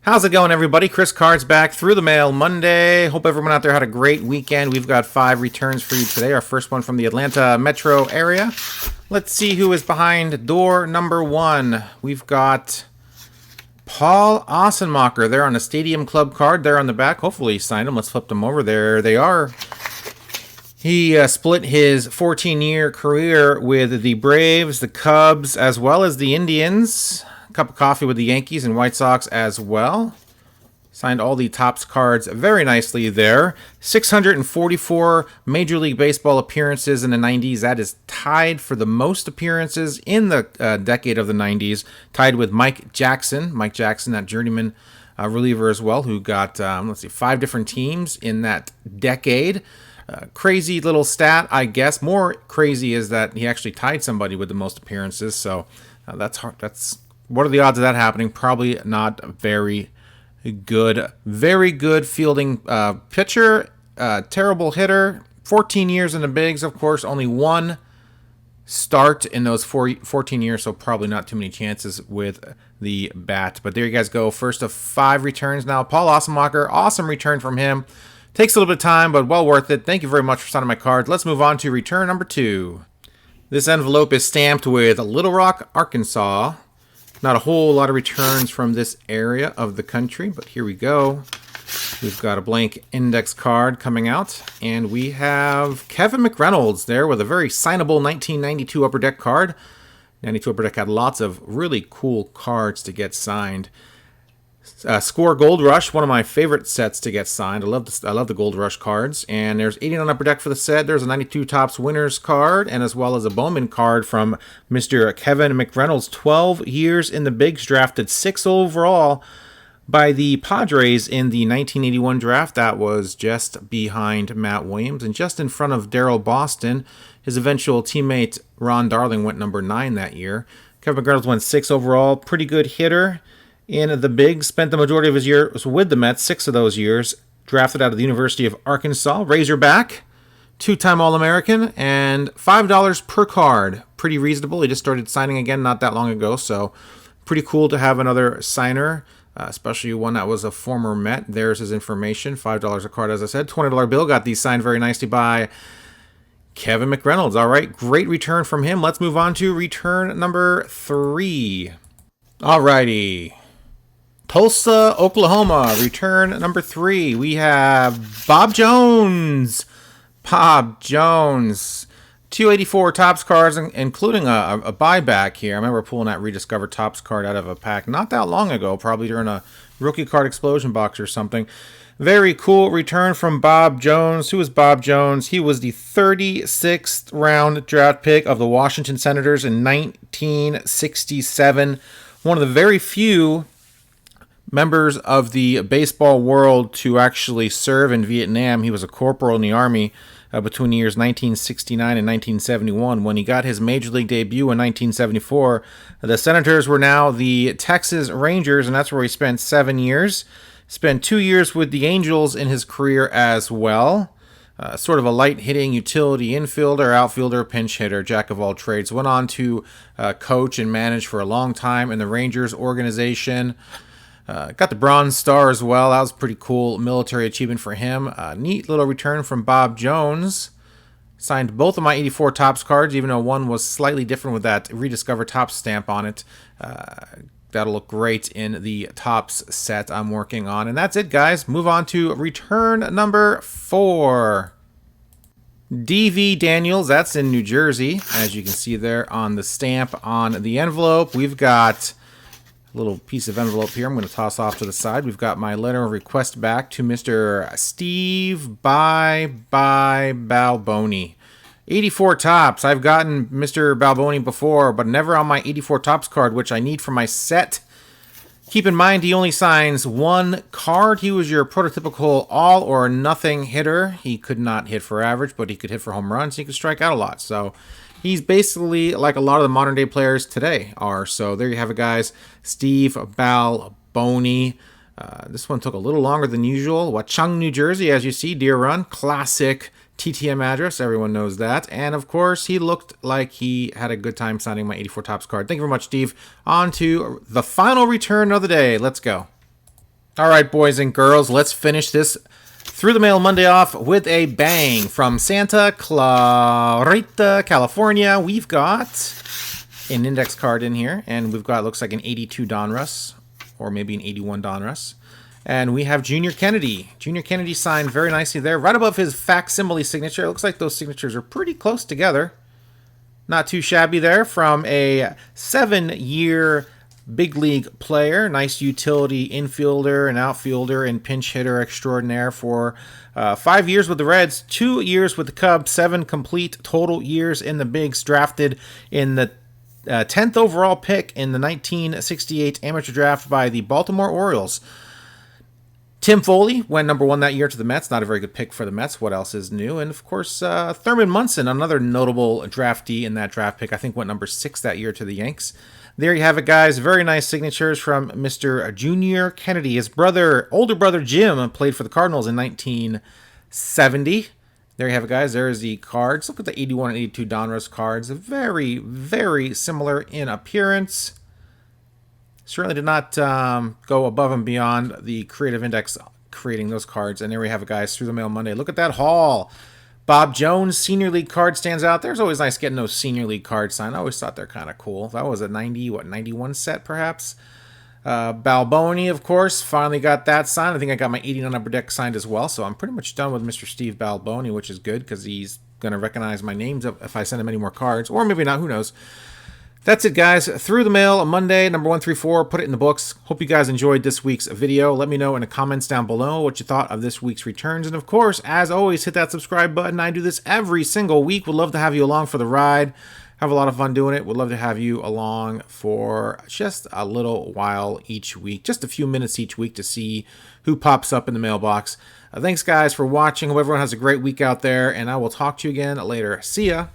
How's it going, everybody? Chris Cards back through the mail Monday. Hope everyone out there had a great weekend. We've got 5 returns for you today. Our first one from the Atlanta metro area. Let's see who is behind door number 1. We've got Paul Ossenmacher there on the Stadium Club card there on the back. Hopefully he signed them. Let's flip them over. There they are. He split his 14-year career with the Braves, the Cubs, as well as the Indians. Cup of coffee with the Yankees and White Sox as well. Signed all the Topps cards very nicely there. 644 Major League Baseball appearances in the 90s. That is tied for the most appearances in the decade of the 90s. Tied with Mike Jackson. Mike Jackson, that journeyman reliever as well, who got, 5 different teams in that decade. Crazy little stat, I guess. More crazy is that he actually tied somebody with the most appearances. So that's hard. What are the odds of that happening? Probably not very good. Very good fielding pitcher. Terrible hitter. 14 years in the bigs, of course. Only one start in those 14 years, so probably not too many chances with the bat. But there you guys go. First of 5 returns now. Paul Ossenmacher. Awesome return from him. Takes a little bit of time, but well worth it. Thank you very much for signing my cards. Let's move on to return number 2. This envelope is stamped with Little Rock, Arkansas. Not a whole lot of returns from this area of the country, but here we go. We've got a blank index card coming out, and we have Kevin McReynolds there with a very signable 1992 Upper Deck card. 92 Upper Deck had lots of really cool cards to get signed. Score Gold Rush, one of my favorite sets to get signed. I love the Gold Rush cards. And there's 89 Upper Deck for the set. There's a 92 Topps Winners card, and as well as a Bowman card from Mr. Kevin McReynolds. 12 years in the bigs, drafted 6 overall by the Padres in the 1981 draft. That was just behind Matt Williams and just in front of Darryl Boston. His eventual teammate Ron Darling went number 9 that year. Kevin McReynolds went 6 overall. Pretty good hitter in the bigs. Spent the majority of his years with the Mets, 6 of those years. Drafted out of the University of Arkansas. Razorback, 2-time All-American, and $5 per card. Pretty reasonable. He just started signing again not that long ago, so pretty cool to have another signer, especially one that was a former Met. There's his information. $5 a card, as I said. $20 bill. Got these signed very nicely by Kevin McReynolds. All right, great return from him. Let's move on to return number 3. All righty. Tulsa, Oklahoma, return number 3. We have Bob Jones. Bob Jones. 284 Topps cards, including a buyback here. I remember pulling that rediscovered Topps card out of a pack not that long ago, probably during a rookie card explosion box or something. Very cool return from Bob Jones. Who is Bob Jones? He was the 36th round draft pick of the Washington Senators in 1967. One of the very few members of the baseball world to actually serve in Vietnam. He was a corporal in the Army between the years 1969 and 1971. When he got his Major League debut in 1974, the Senators were now the Texas Rangers, and that's where he spent 7 years. Spent 2 years with the Angels in his career as well. Sort of a light-hitting utility infielder, outfielder, pinch hitter, jack of all trades. Went on to coach and manage for a long time in the Rangers organization. Got the Bronze Star as well. That was a pretty cool military achievement for him. Neat little return from Bob Jones. Signed both of my 84 Topps cards, even though one was slightly different with that rediscovered Topps stamp on it. That'll look great in the Topps set I'm working on. And that's it, guys. Move on to return number 4. D.V. Daniels, that's in New Jersey. As you can see there on the stamp on the envelope, we've got little piece of envelope here I'm going to toss off to the side. We've got my letter of request back to Mr. Steve Balboni. 84 Topps. I've gotten Mr. Balboni before, but never on my 84 Topps card, which I need for my set. Keep in mind, he only signs 1 card. He was your prototypical all-or-nothing hitter. He could not hit for average, but he could hit for home runs. He could strike out a lot, so he's basically like a lot of the modern day players today are. So there you have it, guys. Steve Balboni. This one took a little longer than usual. Watchung, New Jersey, as you see, Deer Run. Classic TTM address. Everyone knows that. And of course, he looked like he had a good time signing my 84 Topps card. Thank you very much, Steve. On to the final return of the day. Let's go. All right, boys and girls, let's finish this Through the Mail Monday off with a bang. From Santa Clarita, California, we've got an index card in here, and we've got, looks like an 82 Donruss, or maybe an 81 Donruss. And we have Junior Kennedy. Junior Kennedy signed very nicely there, right above his facsimile signature. It looks like those signatures are pretty close together. Not too shabby there. From a 7-year big league player, nice utility infielder and outfielder and pinch hitter extraordinaire for 5 years with the Reds, 2 years with the Cubs, 7 complete total years in the bigs, drafted in the 10th overall pick in the 1968 amateur draft by the Baltimore Orioles. Tim Foley went number 1 that year to the Mets. Not a very good pick for the Mets. What else is new? And, of course, Thurman Munson, another notable draftee in that draft pick, I think went number 6 that year to the Yanks. There you have it, guys. Very nice signatures from Mr. Junior Kennedy. His older brother Jim, played for the Cardinals in 1970. There you have it, guys. There's the cards. Look at the 81 and 82 Donruss cards. Very, very similar in appearance. Certainly did not go above and beyond the creative index creating those cards. And there we have it, guys. Through the Mail Monday. Look at that haul. Bob Jones Senior League card stands out there. It's always nice getting those Senior League cards signed. I always thought they're kind of cool. That was a 91 set, perhaps. Balboni, of course, finally got that signed. I think I got my 89 Upper Deck signed as well. So I'm pretty much done with Mr. Steve Balboni, which is good because he's going to recognize my names if I send him any more cards. Or maybe not, who knows. That's it, guys. Through the Mail, Monday, number 134. Put it in the books. Hope you guys enjoyed this week's video. Let me know in the comments down below what you thought of this week's returns. And, of course, as always, hit that subscribe button. I do this every single week. Would love to have you along for the ride. Have a lot of fun doing it. Would love to have you along for just a little while each week. Just a few minutes each week to see who pops up in the mailbox. Thanks, guys, for watching. Hope everyone has a great week out there. And I will talk to you again later. See ya.